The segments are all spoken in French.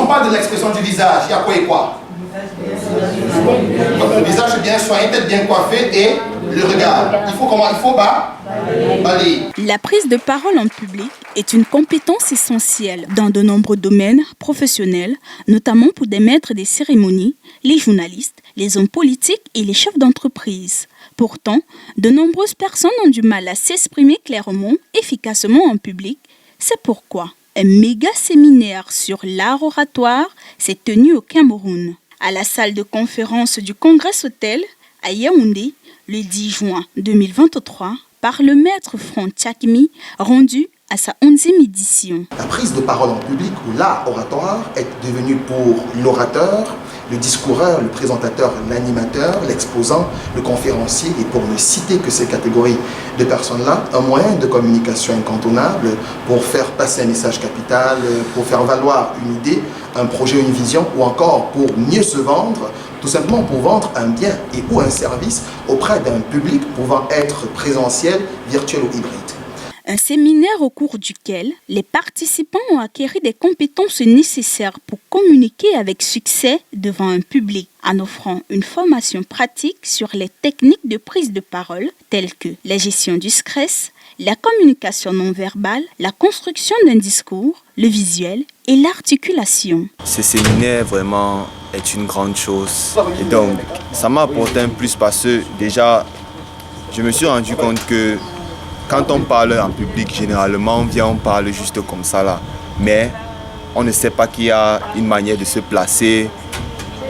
Lorsqu'on parle de l'expression du visage, il y a quoi et quoi? Donc, le visage est bien soigné, tête bien coiffée et le regard. Il faut comment? Il faut balayer. La prise de parole en public est une compétence essentielle dans de nombreux domaines professionnels, notamment pour des maîtres des cérémonies, les journalistes, les hommes politiques et les chefs d'entreprise. Pourtant, de nombreuses personnes ont du mal à s'exprimer clairement, efficacement en public. C'est pourquoi un méga séminaire sur l'art oratoire s'est tenu au Cameroun, à la salle de conférence du Congrès Hôtel à Yaoundé, le 10 juin 2023, par le maître Franck Tchakmi, rendu à sa 11e édition. La prise de parole en public ou l'art oratoire est devenu pour l'orateur, le discoureur, le présentateur, l'animateur, l'exposant, le conférencier, et pour ne citer que ces catégories de personnes-là, un moyen de communication incontournable pour faire passer un message capital, pour faire valoir une idée, un projet, une vision, ou encore pour mieux se vendre, tout simplement pour vendre un bien et ou un service auprès d'un public pouvant être présentiel, virtuel ou hybride. Un séminaire au cours duquel les participants ont acquis des compétences nécessaires pour communiquer avec succès devant un public, en offrant une formation pratique sur les techniques de prise de parole telles que la gestion du stress, la communication non verbale, la construction d'un discours, le visuel et l'articulation. Ce séminaire vraiment est une grande chose et donc ça m'a apporté un plus parce que déjà je me suis rendu compte que quand on parle en public, généralement, on parle juste comme ça là. Mais on ne sait pas qu'il y a une manière de se placer,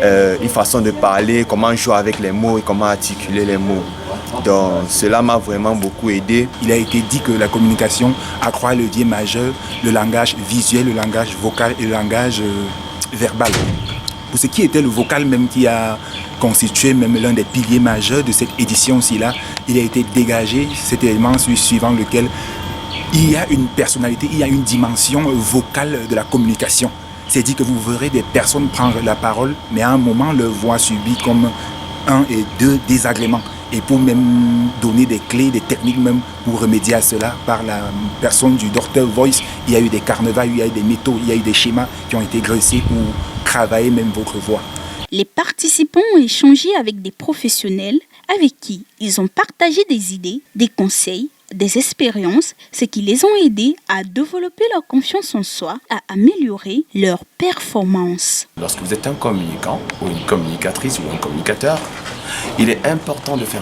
une façon de parler, comment jouer avec les mots et comment articuler les mots. Donc cela m'a vraiment beaucoup aidé. Il a été dit que la communication accroît le levier majeur, le langage visuel, le langage vocal et le langage verbal. Pour ce qui était le vocal même qui a constitué même l'un des piliers majeurs de cette édition-ci là, il a été dégagé cet élément suivant lequel il y a une personnalité, il y a une dimension vocale de la communication. C'est dit que vous verrez des personnes prendre la parole, mais à un moment leur voix subit comme un et deux désagréments. Et pour même donner des clés, des techniques même pour remédier à cela, par la personne du Dr Voice, il y a eu des carnavals, il y a eu des méthodes, il y a eu des schémas qui ont été graissés pour travailler même votre voix. Les participants ont échangé avec des professionnels avec qui ils ont partagé des idées, des conseils, des expériences, ce qui les ont aidés à développer leur confiance en soi, à améliorer leur performance. Lorsque vous êtes un communicant ou une communicatrice ou un communicateur, il est important de faire